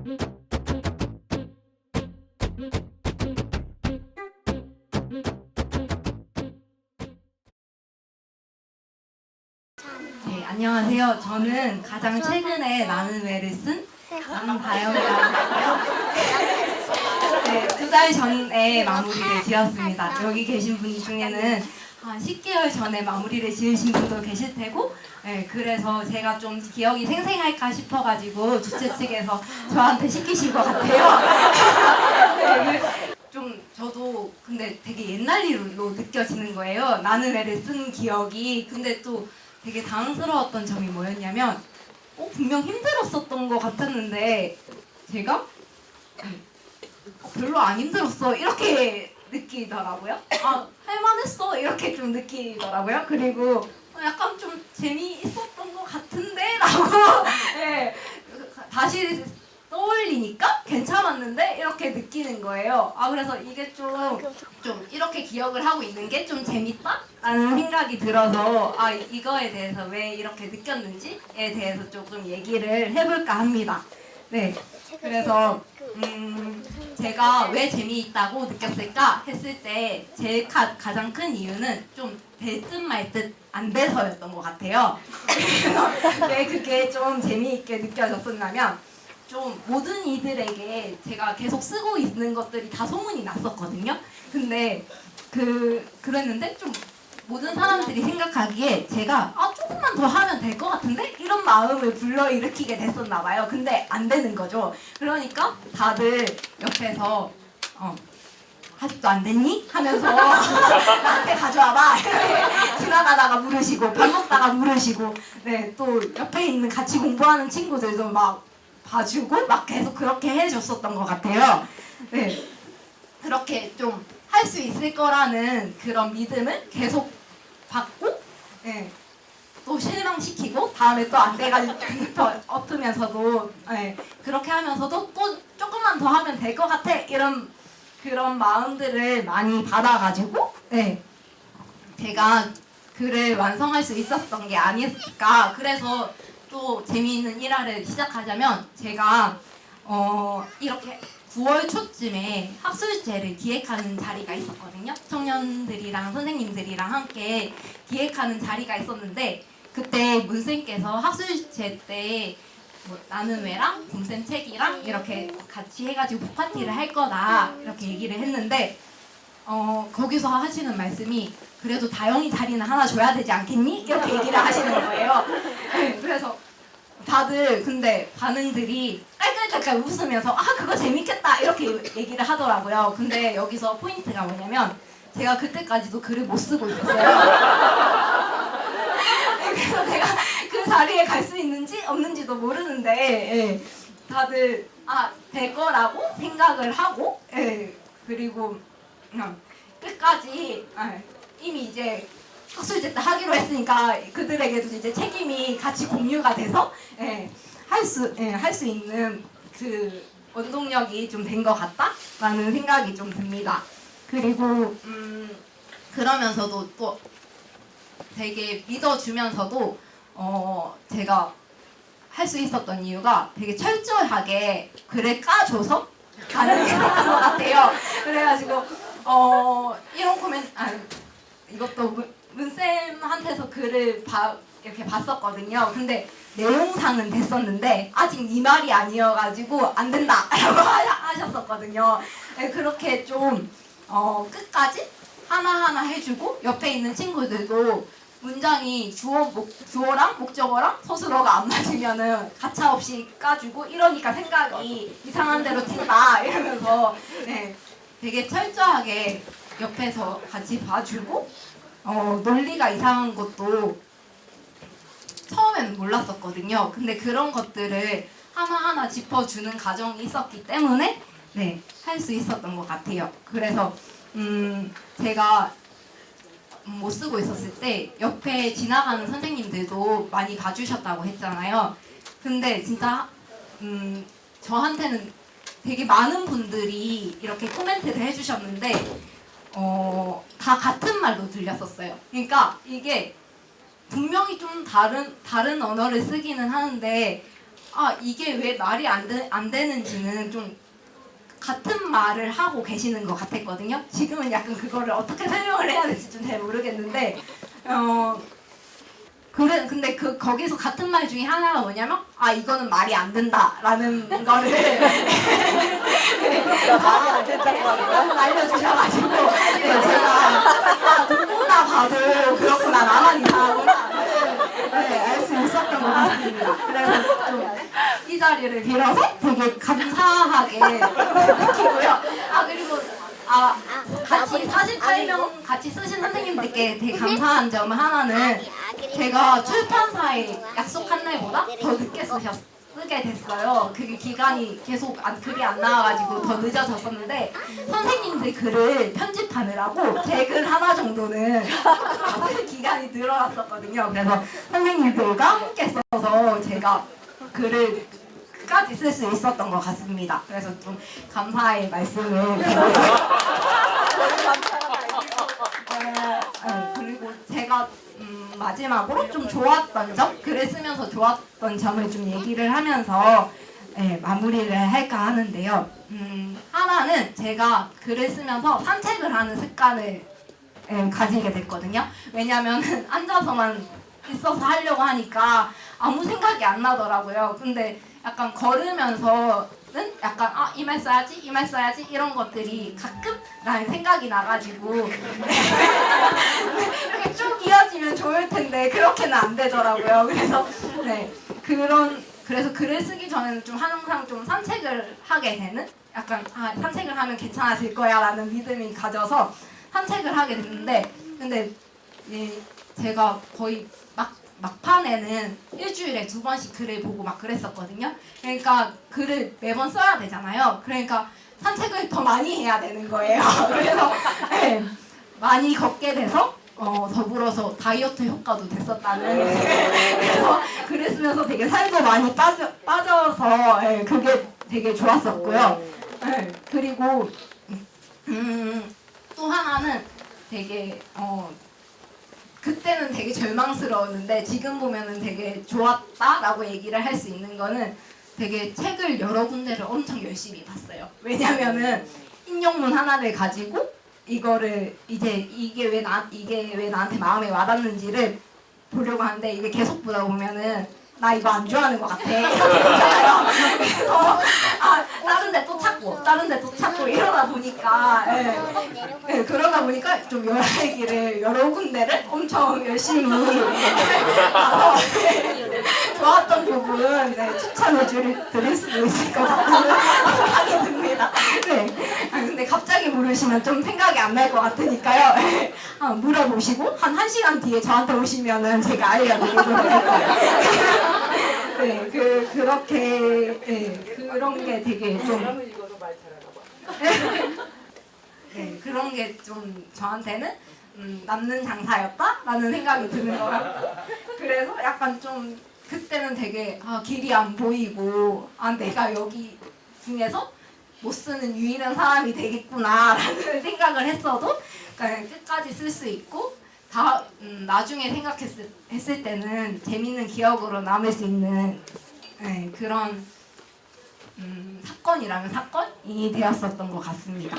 네, 안녕하세요. 저는 가장 최근에 나는 왜를 쓴 남다영이라고 하고요. 네, 2달 전에 마무리를 지었습니다. 여기 계신 분 중에는 한 10개월 전에 마무리를 지으신 분도 계실 테고, 네, 그래서 제가 좀 기억이 생생할까 싶어가지고 주최 측에서 저한테 시키신 것 같아요. 네, 좀 저도 근데 되게 옛날 일로 느껴지는 거예요. 나는 왜를 쓴 기억이. 근데 또 되게 당황스러웠던 점이 뭐였냐면 분명 힘들었었던 것 같았는데 제가 별로 안 힘들었어 이렇게 느끼더라고요. 아, 할만했어 이렇게 좀 느끼더라고요. 그리고 약간 좀 재미있었던 것 같은데 라고 네, 다시 떠올리니까 괜찮았는데 이렇게 느끼는 거예요. 아, 그래서 이게 좀 이렇게 기억을 하고 있는 게 좀 재밌다라는 생각이 들어서 이거에 대해서 왜 이렇게 느꼈는지에 대해서 조금 얘기를 해볼까 합니다. 네, 그래서 제가 왜 재미있다고 느꼈을까 했을 때 제일 가장 큰 이유는 좀 될 듯 말 듯 안 돼서였던 것 같아요. 왜 그게 좀 재미있게 느껴졌었냐면 좀 모든 이들에게 제가 계속 쓰고 있는 것들이 다 소문이 났었거든요. 근데 그랬는데 좀 모든 사람들이 생각하기에 제가 조금만 더 하면 될 것 같은데? 이런 마음을 불러일으키게 됐었나 봐요. 근데 안 되는 거죠. 그러니까 다들 옆에서 아직도 안 됐니? 하면서 나한테 가져와봐 이렇게 지나가다가 물으시고 밥 먹다가 물으시고 네, 또 옆에 있는 같이 공부하는 친구들도 막 봐주고 막 계속 그렇게 해줬었던 것 같아요. 네, 그렇게 좀 할 수 있을 거라는 그런 믿음을 계속 받고 네, 또 실망시키고 다음에 또 안 돼가지고 엎으면서도 네, 그렇게 하면서도 또 조금만 더 하면 될 것 같아 이런 그런 마음들을 많이 받아가지고 네, 제가 글을 완성할 수 있었던 게 아니었을까. 그래서 또 재미있는 일화를 시작하자면 제가 이렇게 9월 초쯤에 학술제를 기획하는 자리가 있었거든요. 청년들이랑 선생님들이랑 함께 기획하는 자리가 있었는데 그때 문쌤께서 학술제 때 나는 왜랑 곰쌤 책이랑 이렇게 같이 해가지고 북파티를 할 거다 이렇게 얘기를 했는데 거기서 하시는 말씀이 그래도 다영이 자리는 하나 줘야 되지 않겠니? 이렇게 얘기를 하시는 거예요. 네, 그래서 다들 근데 반응들이 깔깔깔깔 웃으면서 그거 재밌겠다 이렇게 얘기를 하더라고요. 근데 여기서 포인트가 뭐냐면 제가 그때까지도 글을 못 쓰고 있었어요. 그래서 제가 그 자리에 갈 수 있는지 없는지도 모르는데 다들 될 거라고 생각을 하고 그리고 끝까지 이미 이제 학술제 때 하기로 했으니까 그들에게도 이제 책임이 같이 공유가 돼서 할 수 있는 그 원동력이 좀 된 것 같다라는 생각이 좀 듭니다. 그리고 그러면서도 또 되게 믿어주면서도 제가 할 수 있었던 이유가 되게 철저하게 글을 까줘서 가능했던 것 같아요. 그래가지고 이런 코멘트 이것도 문쌤한테서 글을 이렇게 봤었거든요. 근데 내용상은 됐었는데 아직 네 말이 아니어가지고 안 된다 라고 하셨었거든요. 네, 그렇게 좀 끝까지 하나하나 해주고 옆에 있는 친구들도 문장이 주어랑 목적어랑 서술어가 안 맞으면은 가차없이 까주고 이러니까 생각이 이상한 대로 튄다 이러면서 네, 되게 철저하게 옆에서 같이 봐주고 논리가 이상한 것도 처음에는 몰랐었거든요. 근데 그런 것들을 하나하나 짚어주는 과정이 있었기 때문에 네, 할 수 있었던 것 같아요. 그래서 제가 못 쓰고 있었을 때 옆에 지나가는 선생님들도 많이 봐주셨다고 했잖아요. 근데 진짜 저한테는 되게 많은 분들이 이렇게 코멘트를 해주셨는데 다 같은 말로 들렸었어요. 그러니까 이게 분명히 좀 다른 언어를 쓰기는 하는데 이게 왜 말이 안 되는지는 좀 같은 말을 하고 계시는 것 같았거든요. 지금은 약간 그거를 어떻게 설명을 해야 될지 좀 잘 모르겠는데 근데 거기서 같은 말 중에 하나가 뭐냐면 이거는 말이 안 된다라는 거를 말이 안 된다고 하는 거야? 알려주셔가지고 제가 누구나 봐도 그렇구나 나만 이상하구나 알 수 있었던 것 같습니다. 그래서 좀 이 자리를 빌어서 되게 감사하게 느끼고요. 그리고 같이 48명 같이 쓰신 선생님들께 되게 감사한 점 하나는 제가 출판사에 약속한 날보다 더 늦게 쓰게 됐어요. 그게 기간이 계속 글이 안 나와가지고 더 늦어졌었는데 선생님들 글을 편집하느라고 제 글 하나 정도는 기간이 늘어났었거든요. 그래서 선생님들과 함께 써서 제가 글을 끝까지 쓸 수 있었던 것 같습니다. 그래서 좀 감사의 말씀을 그리고 제가 마지막으로 좀 좋았던 점, 글을 쓰면서 좋았던 점을 좀 얘기를 하면서 마무리를 할까 하는데요. 하나는 제가 글을 쓰면서 산책을 하는 습관을 가지게 됐거든요. 왜냐하면 앉아서만 있어서 하려고 하니까 아무 생각이 안 나더라고요. 근데 약간 걸으면서는 약간 이 말 써야지 이 말 써야지 이런 것들이 가끔 나는 생각이 나가지고 이렇게 쭉 이어지면 좋을 텐데 그렇게는 안 되더라고요. 그래서 그래서 글을 쓰기 전에는 좀 항상 좀 산책을 하게 되는 약간 산책을 하면 괜찮아질 거야 라는 믿음이 가져서 산책을 하게 됐는데 근데 제가 거의 막판에는 일주일에 2번씩 글을 보고 막 그랬었거든요. 그러니까 글을 매번 써야 되잖아요. 그러니까 산책을 더 많이 해야 되는 거예요. 그래서 많이 걷게 돼서 더불어서 다이어트 효과도 됐었다는 그래서 글을 쓰면서 되게 살도 많이 빠져서 그게 되게 좋았었고요. 그리고 또 하나는 되게 그때는 되게 절망스러웠는데 지금 보면은 되게 좋았다라고 얘기를 할 수 있는 거는 되게 책을 여러 군데를 엄청 열심히 봤어요. 왜냐면은 인용문 하나를 가지고 이거를 이제 이게 왜 나한테 마음에 와닿는지를 보려고 하는데 이게 계속 보다 보면은 나 이거 안 좋아하는 것 같아 이렇게 되잖아요. 그래서 다른 데 또 찾고 이러다 보니까 그러다 보니까 좀 여러 얘기를 여러 군데를 엄청 열심히 가서 좋았던 부분 추천해 드릴 수도 있을 것 같다는 생각이 듭니다. 근데 갑자기 물으시면 좀 생각이 안 날 것 같으니까요. 물어보시고 한 1시간 뒤에 저한테 오시면은 제가 알려드리도록 할 거예요. 그렇게 그런 게 되게 좀 그런 게 좀 저한테는 남는 장사였다라는 생각이 드는 것 같고 그래서 약간 좀 그때는 되게 길이 안 보이고 내가 여기 중에서 못 쓰는 유일한 사람이 되겠구나라는 생각을 했어도 끝까지 쓸 수 있고 나중에 생각했을 때는 재밌는 기억으로 남을 수 있는 그런 사건이라면 사건이 되었었던 것 같습니다.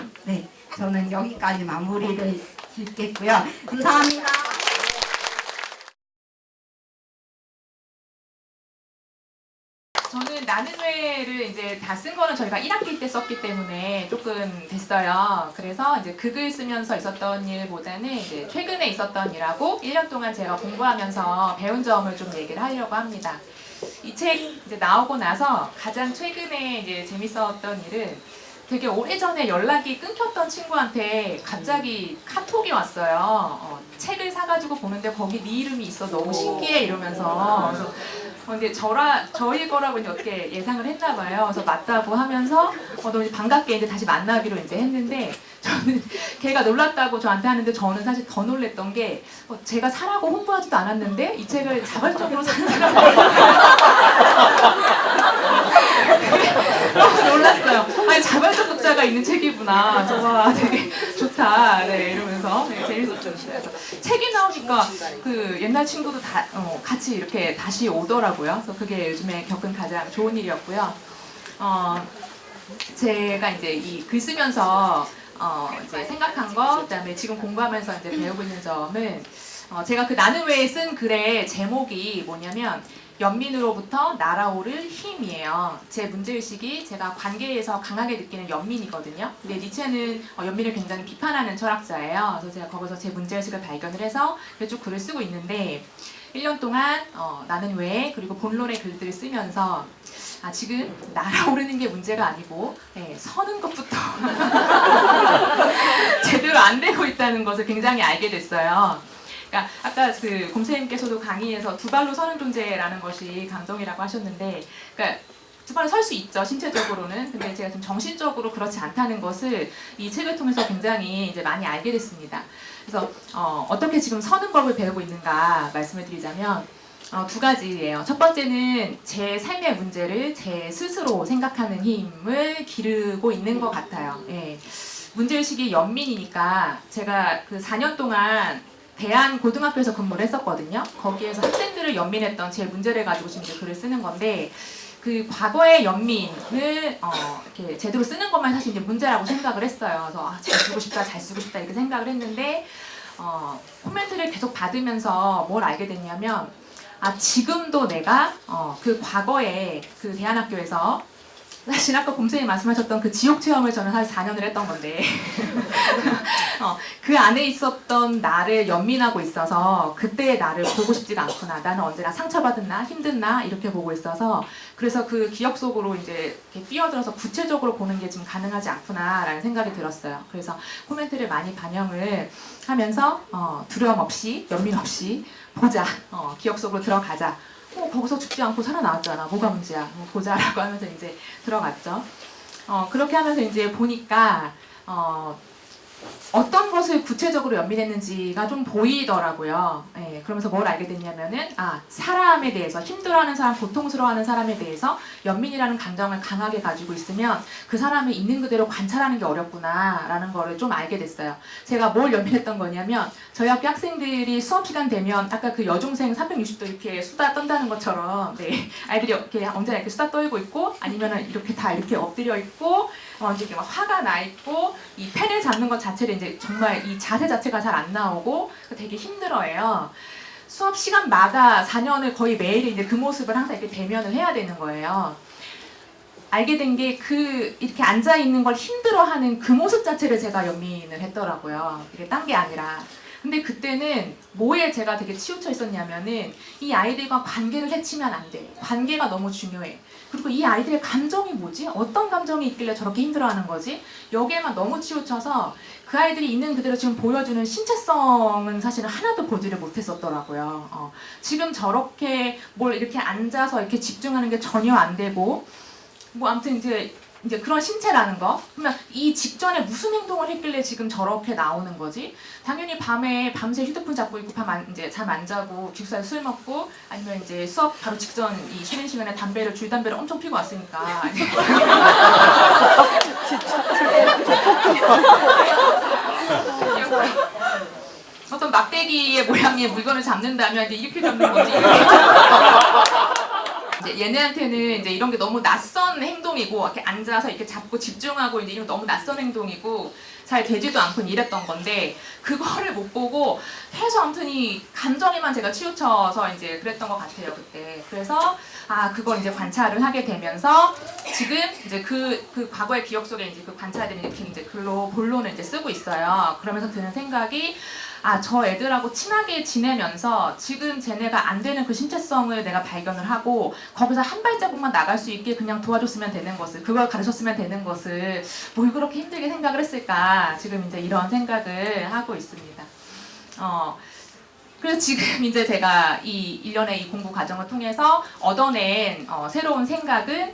저는 여기까지 마무리를 짓겠고요. 감사합니다. 저는 나는 왜를 이제 다 쓴 거는 저희가 1학기 때 썼기 때문에 조금 됐어요. 그래서 이제 그 글 쓰면서 있었던 일보다는 이제 최근에 있었던 일하고 1년 동안 제가 공부하면서 배운 점을 좀 얘기를 하려고 합니다. 이 책 이제 나오고 나서 가장 최근에 이제 재밌었던 일은 되게 오래전에 연락이 끊겼던 친구한테 갑자기 카톡이 왔어요. 책을 사가지고 보는데 거기 네 이름이 있어 너무 신기해 이러면서. 그래서 근데 저희 거라고 이제 어떻게 예상을 했나 봐요. 그래서 맞다고 하면서 너무 반갑게 이제 다시 만나기로 이제 했는데 저는 걔가 놀랐다고 저한테 하는데 저는 사실 더 놀랬던 게 제가 사라고 홍보하지도 않았는데 이 책을 자발적으로 산 사람이 너무 놀랐어요. 아니 자발적 독자가 있는 책이구나. 저와 되게 좋다. 네, 이러면서 네, 재밌었어요. 책이 나오니까 그 옛날 친구도 다 같이 이렇게 다시 오더라고요. 그래서 그게 요즘에 겪은 가장 좋은 일이었고요. 제가 이제 이 글 쓰면서 이제 생각한 거, 그다음에 지금 공부하면서 이제 배우고 있는 점은 제가 그 나는 왜에 쓴 글의 제목이 뭐냐면 연민으로부터 날아오를 힘이에요. 제 문제의식이 제가 관계에서 강하게 느끼는 연민이거든요. 근데 니체는 연민을 굉장히 비판하는 철학자예요. 그래서 제가 거기서 제 문제의식을 발견을 해서 쭉 글을 쓰고 있는데 1년 동안 나는 왜 그리고 본론의 글들을 쓰면서 지금 날아오르는 게 문제가 아니고 서는 것부터 제대로 안 되고 있다는 것을 굉장히 알게 됐어요. 그러니까 아까 그 곰쌤께서도 강의에서 두 발로 서는 존재라는 것이 감정이라고 하셨는데, 그러니까 두 발로 설 수 있죠, 신체적으로는. 근데 제가 좀 정신적으로 그렇지 않다는 것을 이 책을 통해서 굉장히 이제 많이 알게 됐습니다. 그래서 어떻게 지금 서는 법을 배우고 있는가 말씀을 드리자면 두 가지예요. 첫 번째는 제 삶의 문제를 제 스스로 생각하는 힘을 기르고 있는 것 같아요. 예. 문제의식이 연민이니까 제가 그 4년 동안 대한고등학교에서 근무를 했었거든요. 거기에서 학생들을 연민했던 제 문제를 가지고 지금 이제 글을 쓰는 건데, 그 과거의 연민을 이렇게 제대로 쓰는 것만 사실 이제 문제라고 생각을 했어요. 그래서 잘 쓰고 싶다, 잘 쓰고 싶다 이렇게 생각을 했는데 코멘트를 계속 받으면서 뭘 알게 됐냐면 지금도 내가 그 과거에 그 대안학교에서 사실 아까 곰쌤이 말씀하셨던 그 지옥 체험을 저는 사실 4년을 했던 건데 그 안에 있었던 나를 연민하고 있어서 그때의 나를 보고 싶지가 않구나. 나는 언제나 상처받은 나, 힘든 나 이렇게 보고 있어서 그래서 그 기억 속으로 이제 이렇게 뛰어들어서 구체적으로 보는 게 지금 가능하지 않구나라는 생각이 들었어요. 그래서 코멘트를 많이 반영을 하면서 두려움 없이, 연민 없이 보자. 기억 속으로 들어가자. 거기서 죽지 않고 살아나왔잖아. 뭐가 문제야? 보자라고 하면서 이제 들어갔죠. 그렇게 하면서 이제 보니까 어떤 것을 구체적으로 연민했는지가 좀 보이더라고요. 예, 그러면서 뭘 알게 됐냐면은 사람에 대해서 힘들어하는 사람, 고통스러워하는 사람에 대해서 연민이라는 감정을 강하게 가지고 있으면 그 사람을 있는 그대로 관찰하는 게 어렵구나라는 거를 좀 알게 됐어요. 제가 뭘 연민했던 거냐면 저희 학교 학생들이 수업 시간 되면 아까 그 여중생 360도 이렇게 수다 떤다는 것처럼 아이들이 이렇게 언제나 이렇게 수다 떨고 있고 아니면은 이렇게 다 이렇게 엎드려 있고 이렇게 막 화가 나 있고 이 펜을 잡는 것 자체를 이제 정말 이 자세 자체가 잘 안 나오고 되게 힘들어해요. 수업 시간마다 4년을 거의 매일 이제 그 모습을 항상 이렇게 대면을 해야 되는 거예요. 알게 된 게 이렇게 앉아 있는 걸 힘들어하는 그 모습 자체를 제가 연민을 했더라고요. 이게 딴 게 아니라. 근데 그때는 뭐에 제가 되게 치우쳐 있었냐면은 이 아이들과 관계를 해치면 안 돼. 관계가 너무 중요해. 그리고 이 아이들의 감정이 뭐지? 어떤 감정이 있길래 저렇게 힘들어하는 거지? 여기에만 너무 치우쳐서 그 아이들이 있는 그대로 지금 보여주는 신체성은 사실은 하나도 보지를 못했었더라고요. 지금 저렇게 뭘 이렇게 앉아서 이렇게 집중하는 게 전혀 안 되고 아무튼 이제 그런 신체라는 거. 그러면 이 직전에 무슨 행동을 했길래 지금 저렇게 나오는 거지? 당연히 밤새 휴대폰 잡고 있고 이제 잠 안 자고 기숙사에 술 먹고 아니면 이제 수업 바로 직전 이 쉬는 시간에 줄담배를 엄청 피고 왔으니까. 어떤 막대기의 모양의 물건을 잡는다면 이제 이렇게 잡는 거지. 얘네한테는 이제 이런 게 너무 낯선 행동이고 이렇게 앉아서 이렇게 잡고 집중하고 이제 이런 너무 낯선 행동이고 잘 되지도 않고 이랬던 건데 그거를 못 보고 계속 아무튼 이 감정에만 제가 치우쳐서 이제 그랬던 것 같아요 그때. 그래서 그걸 이제 관찰을 하게 되면서 지금 이제 그 과거의 기억 속에 이제 그 관찰된 이제 글로 본론을 이제 쓰고 있어요. 그러면서 드는 생각이 저 애들하고 친하게 지내면서 지금 쟤네가 안 되는 그 신체성을 내가 발견을 하고 거기서 한 발자국만 나갈 수 있게 그냥 도와줬으면 되는 것을, 그걸 가르쳤으면 되는 것을 뭘 그렇게 힘들게 생각을 했을까, 지금 이제 이런 생각을 하고 있습니다. 그래서 지금 이제 제가 이 1년의 이 공부 과정을 통해서 얻어낸 새로운 생각은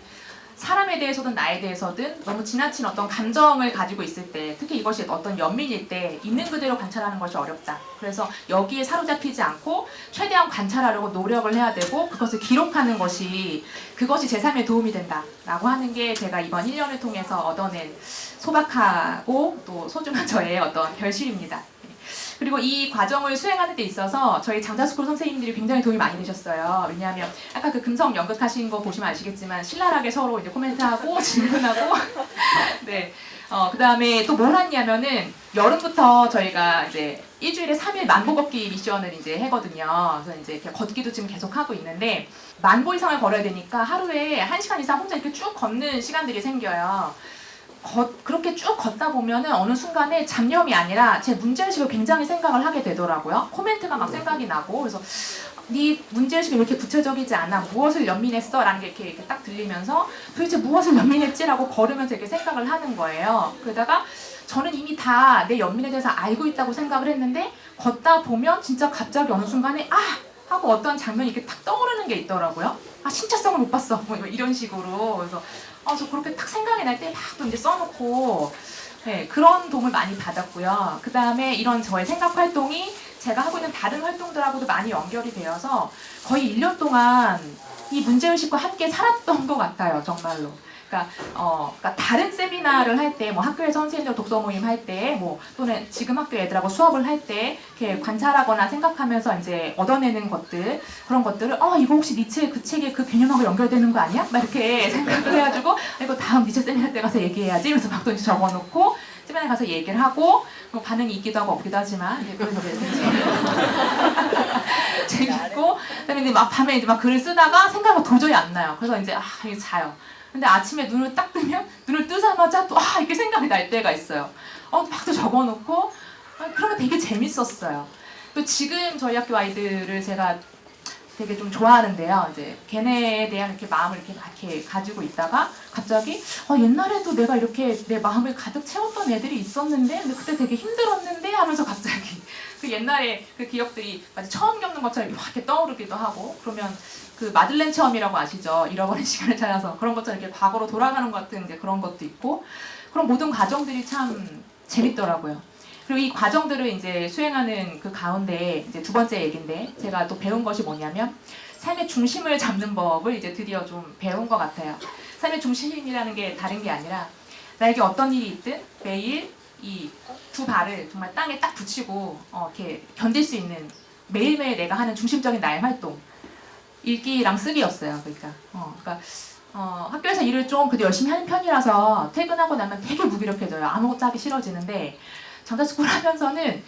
사람에 대해서든 나에 대해서든 너무 지나친 어떤 감정을 가지고 있을 때, 특히 이것이 어떤 연민일 때 있는 그대로 관찰하는 것이 어렵다. 그래서 여기에 사로잡히지 않고 최대한 관찰하려고 노력을 해야 되고 그것을 기록하는 것이 그것이 제 삶에 도움이 된다라고 하는 게 제가 이번 1년을 통해서 얻어낸 소박하고 또 소중한 저의 어떤 결실입니다. 그리고 이 과정을 수행하는 데 있어서 저희 장자스쿨 선생님들이 굉장히 도움이 많이 되셨어요. 왜냐하면 아까 그 금성 연극하신 거 보시면 아시겠지만 신랄하게 서로 이제 코멘트하고 질문하고 네. 그 다음에 또 뭘 했냐면은 여름부터 저희가 이제 일주일에 3일 만보 걷기 미션을 이제 하거든요. 그래서 이제 이렇게 걷기도 지금 계속 하고 있는데 만보 이상을 걸어야 되니까 하루에 1시간 이상 혼자 이렇게 쭉 걷는 시간들이 생겨요. 그렇게 쭉 걷다 보면은 어느 순간에 잡념이 아니라 제 문제의식을 굉장히 생각을 하게 되더라고요. 코멘트가 막 생각이 나고 그래서 네 문제의식이 왜 이렇게 구체적이지 않아? 무엇을 연민했어? 라는 게 이렇게 딱 들리면서 도대체 무엇을 연민했지라고 걸으면서 이렇게 생각을 하는 거예요. 그러다가 저는 이미 다 내 연민에 대해서 알고 있다고 생각을 했는데 걷다 보면 진짜 갑자기 어느 순간에 하고 어떤 장면이 이렇게 딱 떠오르는 게 있더라고요. 신차성을 못 봤어. 뭐 이런 식으로. 그래서 저 그렇게 딱 생각이 날 때 막 또 이제 써놓고 네, 그런 도움을 많이 받았고요. 그 다음에 이런 저의 생각 활동이 제가 하고 있는 다른 활동들하고도 많이 연결이 되어서 거의 1년 동안 이 문제의식과 함께 살았던 것 같아요. 정말로. 그러니까 다른 세미나를 할 때, 뭐 학교에서 선생님들 독서 모임 할 때, 뭐 또는 지금 학교 애들하고 수업을 할 때 이렇게 관찰하거나 생각하면서 이제 얻어내는 것들, 그런 것들을 이거 혹시 니체 그 책의 그 개념하고 연결되는 거 아니야? 막 이렇게 생각을 해가지고 이거 다음 니체 세미나 때 가서 얘기해야지. 그래서 막 또 적어놓고 세미나에 가서 얘기를 하고 뭐 반응이 있기도 하고 없기도 하지만 이제 그래서 재밌고 그다음에 이제 막 밤에 이제 막 글을 쓰다가 생각이 도저히 안 나요. 그래서 이제 이게 자요. 근데 아침에 눈을 딱 뜨면 눈을 뜨자마자 또 이렇게 생각이 날 때가 있어요. 막 또 적어놓고 그런 거 되게 재밌었어요. 또 지금 저희 학교 아이들을 제가 되게 좀 좋아하는데요. 이제 걔네에 대한 이렇게 마음을 이렇게 가지고 있다가 갑자기 옛날에도 내가 이렇게 내 마음을 가득 채웠던 애들이 있었는데 근데 그때 되게 힘들었는데 하면서 갑자기 그 옛날에 그 기억들이 마치 처음 겪는 것처럼 이렇게 떠오르기도 하고 그러면 그 마들렌 체험이라고 아시죠? 잃어버린 시간을 찾아서 그런 것처럼 이렇게 과거로 돌아가는 것 같은 이제 그런 것도 있고 그런 모든 과정들이 참 재밌더라고요. 그리고 이 과정들을 이제 수행하는 그 가운데 이제 두 번째 얘기인데 제가 또 배운 것이 뭐냐면 삶의 중심을 잡는 법을 이제 드디어 좀 배운 것 같아요. 삶의 중심이라는 게 다른 게 아니라 나에게 어떤 일이 있든 매일 이 두 발을 정말 땅에 딱 붙이고 이렇게 견딜 수 있는 매일매일 내가 하는 중심적인 나의 활동 읽기랑 쓰기였어요. 그러니까 학교에서 일을 좀 그래도 열심히 하는 편이라서 퇴근하고 나면 되게 무기력해져요. 아무것도 하기 싫어지는데 장자스쿨 하면서는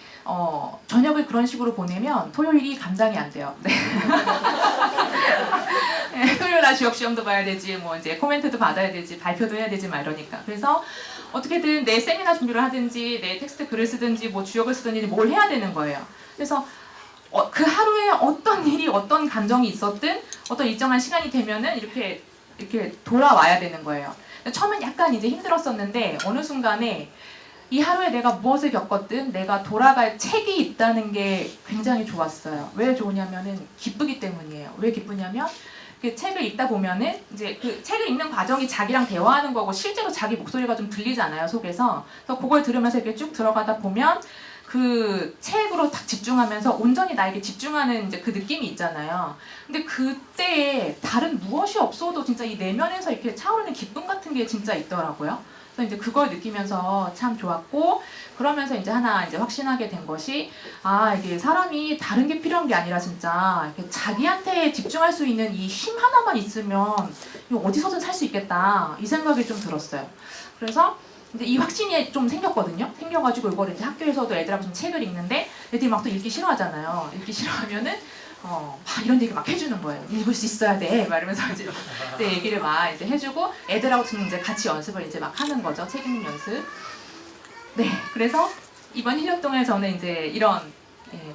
저녁을 그런 식으로 보내면 토요일이 감당이 안 돼요. 네. 네, 토요일 날 지역 시험도 봐야 되지, 뭐 이제 코멘트도 받아야 되지, 발표도 해야 되지, 막 이러니까. 그래서 어떻게든 내 세미나 준비를 하든지, 내 텍스트 글을 쓰든지, 뭐 주역을 쓰든지 뭘 해야 되는 거예요. 그래서 그 하루에 어떤 일이, 어떤 감정이 있었든, 어떤 일정한 시간이 되면은 이렇게 돌아와야 되는 거예요. 처음엔 약간 이제 힘들었었는데 어느 순간에 이 하루에 내가 무엇을 겪었든 내가 돌아갈 책이 있다는 게 굉장히 좋았어요. 왜 좋으냐면은 기쁘기 때문이에요. 왜 기쁘냐면 그 책을 읽다 보면은 이제 그 책을 읽는 과정이 자기랑 대화하는 거고 실제로 자기 목소리가 좀 들리잖아요, 속에서. 그래서 그걸 들으면서 이렇게 쭉 들어가다 보면 그 책으로 딱 집중하면서 온전히 나에게 집중하는 이제 그 느낌이 있잖아요. 근데 그때에 다른 무엇이 없어도 진짜 이 내면에서 이렇게 차오르는 기쁨 같은 게 진짜 있더라고요. 그래서 이제 그걸 느끼면서 참 좋았고, 그러면서 이제 하나 이제 확신하게 된 것이, 이게 사람이 다른 게 필요한 게 아니라 진짜 이렇게 자기한테 집중할 수 있는 이 힘 하나만 있으면 이거 어디서든 살 수 있겠다. 이 생각이 좀 들었어요. 그래서 이제 이 확신이 좀 생겼거든요. 생겨가지고 이걸 이제 학교에서도 애들하고 좀 책을 읽는데 애들이 막 또 읽기 싫어하잖아요. 읽기 싫어하면은 이런 얘기 막 해주는 거예요. 읽을 수 있어야 돼. 막 이러면서 이제 내 얘기를 막 이제 해주고 애들하고 좀 이제 같이 연습을 이제 막 하는 거죠. 책 읽는 연습. 네, 그래서 이번 1년 동안 저는 이제 이런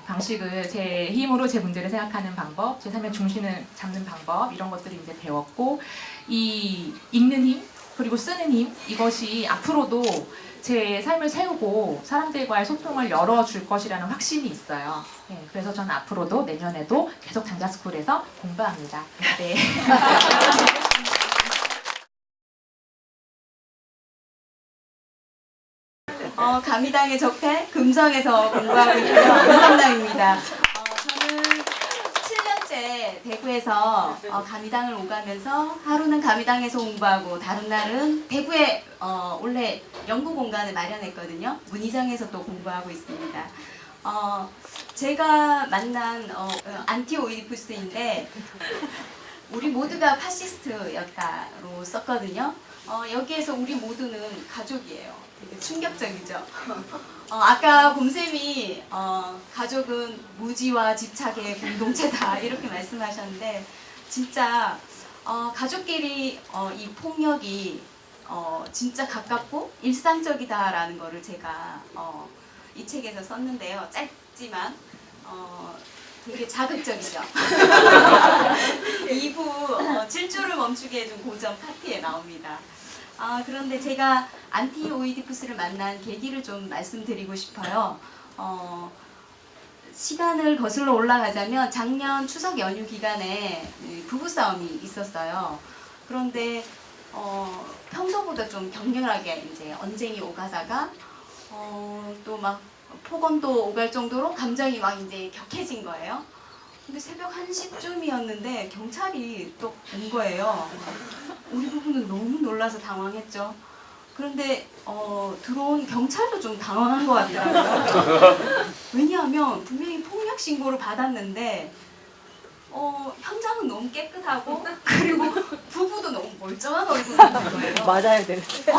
방식을 제 힘으로 제 문제를 생각하는 방법, 제 삶의 중심을 잡는 방법 이런 것들을 이제 배웠고 이 읽는 힘 그리고 쓰는 힘 이것이 앞으로도 제 삶을 세우고 사람들과의 소통을 열어줄 것이라는 확신이 있어요. 네, 그래서 저는 앞으로도 내년에도 계속 장자스쿨에서 공부합니다. 네. 가미당의 적폐 금성에서 공부하고 있고요. 이성남입니다. 저는 7년째 대구에서 가미당을 오가면서 하루는 가미당에서 공부하고 다른 날은 대구에 원래 연구 공간을 마련했거든요. 문희장에서 또 공부하고 있습니다. 제가 만난 안티오이디푸스인데 우리 모두가 파시스트였다로 썼거든요. 여기에서 우리 모두는 가족이에요. 되게 충격적이죠. 아까 곰쌤이 가족은 무지와 집착의 공동체다 이렇게 말씀하셨는데 진짜 가족끼리 이 폭력이 진짜 가깝고 일상적이다라는 거를 제가 이 책에서 썼는데요. 짧지만 되게 자극적이죠. 2부 질주를 멈추게 해준 고전 파티에 나옵니다. 그런데 제가 안티오이디푸스를 만난 계기를 좀 말씀드리고 싶어요. 시간을 거슬러 올라가자면 작년 추석 연휴 기간에 부부싸움이 있었어요. 그런데 평소보다 좀 격렬하게 이제 언쟁이 오가다가 또 막 폭언도 오갈 정도로 감정이 막 이제 격해진 거예요. 근데 새벽 1시쯤이었는데 경찰이 또 온 거예요. 우리 부부는 너무 놀라서 당황했죠. 그런데 들어온 경찰도 좀 당황한 것 같더라고요. 왜냐하면 분명히 폭력 신고를 받았는데 현장은 너무 깨끗하고 그리고 부부도 너무 멀쩡한 얼굴인 거예요. 맞아야 되는데.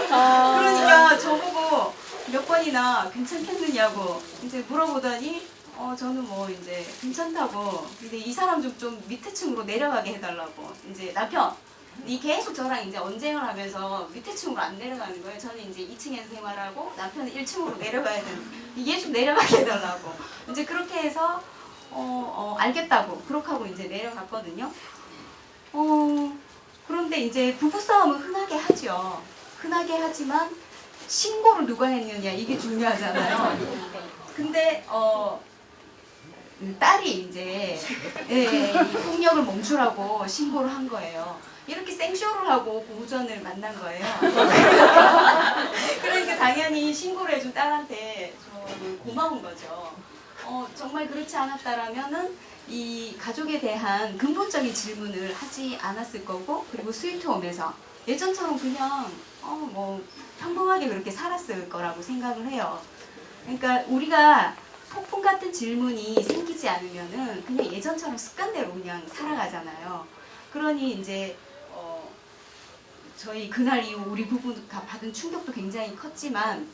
그러니까 저보고 몇 번이나 괜찮겠느냐고 이제 물어보더니 저는 뭐 이제 괜찮다고. 근데 이 사람 좀 밑에 층으로 내려가게 해달라고. 이제 남편이 계속 저랑 이제 언쟁을 하면서 밑에 층으로 안 내려가는 거예요. 저는 이제 2층에서 생활하고 남편은 1층으로 내려가야 되는. 얘 좀 내려가게 해달라고. 이제 그렇게 해서 알겠다고 그렇게 하고 이제 내려갔거든요. 그런데 이제 부부싸움은 흔하게 하죠. 흔하게 하지만 신고를 누가 했느냐 이게 중요하잖아요. 근데 딸이 이제 이 폭력을 멈추라고 신고를 한 거예요. 이렇게 생쇼를 하고 고전을 만난 거예요. 그러니까 당연히 신고를 해준 딸한테 저는 고마운 거죠. 정말 그렇지 않았다라면은 이 가족에 대한 근본적인 질문을 하지 않았을 거고, 그리고 스위트홈에서 예전처럼 그냥 뭐 평범하게 그렇게 살았을 거라고 생각을 해요. 그러니까 우리가 폭풍 같은 질문이 생기지 않으면은 그냥 예전처럼 습관대로 그냥 살아가잖아요. 그러니 이제 저희 그날 이후 우리 부부가 받은 충격도 굉장히 컸지만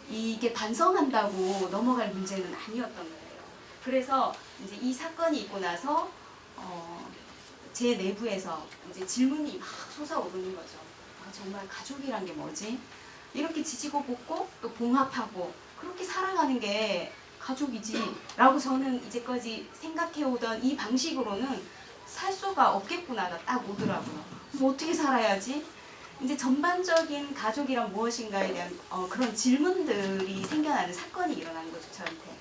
이게 반성한다고 넘어갈 문제는 아니었던 거예요. 그래서 이제 이 사건이 있고 나서 제 내부에서 이제 질문이 막 솟아오르는 거죠. 정말 가족이란 게 뭐지? 이렇게 지지고 볶고 또 봉합하고 그렇게 살아가는 게 가족이지 라고 저는 이제까지 생각해오던 이 방식으로는 살 수가 없겠구나가 딱 오더라고요. 뭐 어떻게 살아야지? 이제 전반적인 가족이란 무엇인가에 대한 그런 질문들이 생겨나는 사건이 일어난 거죠, 저한테.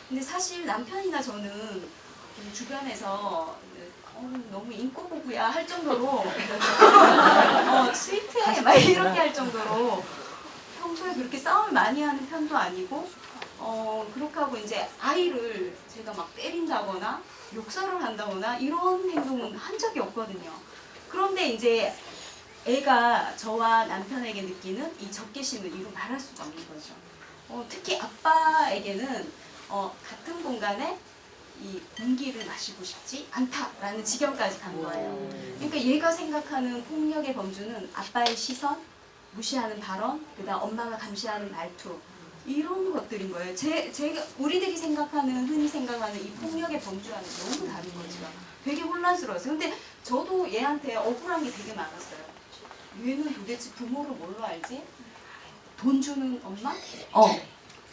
근데 사실 남편이나 저는 주변에서 너무 인꼬부부야 할 정도로 스위트해 막 이렇게 할 정도로 평소에 그렇게 싸움을 많이 하는 편도 아니고 그렇게 하고 이제 아이를 제가 막 때린다거나 욕설을 한다거나 이런 행동은 한 적이 없거든요. 그런데 이제 애가 저와 남편에게 느끼는 이 적개심을 이루 말할 수가 없는 거죠. 특히 아빠에게는 같은 공간에 이 공기를 마시고 싶지 않다라는 지경까지 간 거예요. 그러니까 얘가 생각하는 폭력의 범주는 아빠의 시선, 무시하는 발언, 그다음 엄마가 감시하는 말투 이런 것들인 거예요. 제가 우리들이 생각하는 흔히 생각하는 이 폭력의 범주와는 너무 다른 거죠. 되게 혼란스러웠어요. 근데 저도 얘한테 억울한 게 되게 많았어요. 얘는 도대체 부모를 뭘로 알지? 돈 주는 엄마?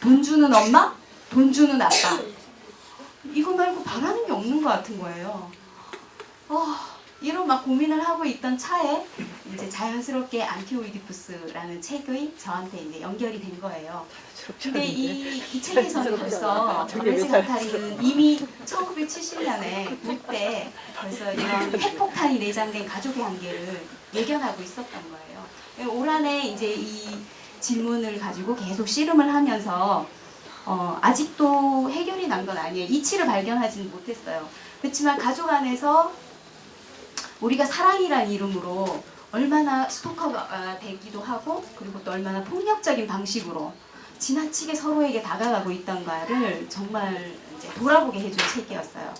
돈 주는 엄마? 돈 주는 아빠. 이거 말고 바라는 게 없는 것 같은 거예요. 이런 막 고민을 하고 있던 차에 이제 자연스럽게 안티오이디푸스라는 책이 저한테 이제 연결이 된 거예요. 근데 이 책에서는 벌써 레스 가타리는 이미 1970년에 그때 벌써 이런 핵폭탄이 내장된 가족의 한계를 예견하고 있었던 거예요. 올 한해 이제 이 질문을 가지고 계속 씨름을 하면서 아직도 해결이 난 건 아니에요. 이치를 발견하지는 못했어요. 그렇지만 가족 안에서 우리가 사랑이란 이름으로 얼마나 스토커가 되기도 하고 그리고 또 얼마나 폭력적인 방식으로 지나치게 서로에게 다가가고 있던가를 정말 이제 돌아보게 해준 책이었어요.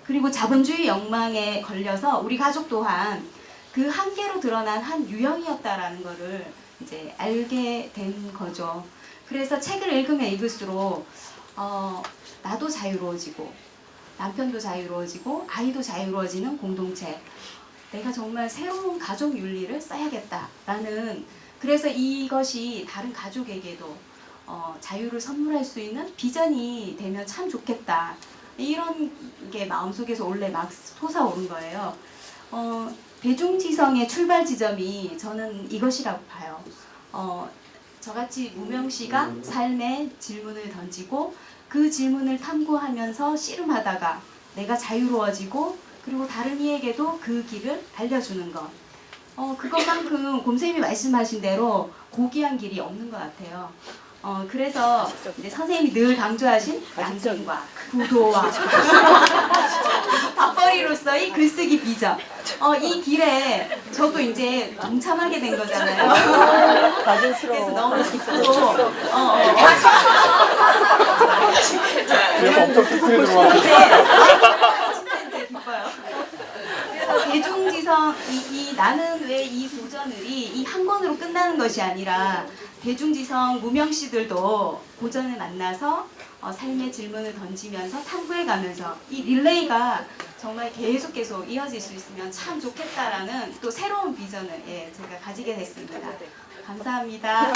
그리고 자본주의 욕망에 걸려서 우리 가족 또한 그 한계로 드러난 한 유형이었다라는 거를 이제 알게 된 거죠. 그래서 책을 읽으면 읽을수록 나도 자유로워지고 남편도 자유로워지고 아이도 자유로워지는 공동체. 내가 정말 새로운 가족 윤리를 써야겠다라는, 그래서 이것이 다른 가족에게도 자유를 선물할 수 있는 비전이 되면 참 좋겠다. 이런 게 마음속에서 원래 막 솟아오른 거예요. 대중지성의 출발 지점이 저는 이것이라고 봐요. 저같이 무명씨가 삶의 질문을 던지고 그 질문을 탐구하면서 씨름하다가 내가 자유로워지고 그리고 다른 이에게도 그 길을 알려주는 것. 그것만큼 곰쌤이 말씀하신 대로 고귀한 길이 없는 것 같아요. 그래서 이제 선생님이 늘 강조하신 양심과 구도와 밥벌이로서의 글쓰기 비전. 이 길에 저도 이제 동참하게 된 거잖아요. 그래서 너무 기쁘고, 그래서 엄청 특별히 들어와. 진짜 기뻐요. 그래서 대중지성, 나는 왜 이 고전을이 이 한 권으로 끝나는 것이 아니라 대중지성 무명씨들도 고전을 만나서 삶의 질문을 던지면서 탐구해가면서 이 릴레이가 정말 계속 이어질 수 있으면 참 좋겠다라는 또 새로운 비전을 제가 가지게 됐습니다. 감사합니다.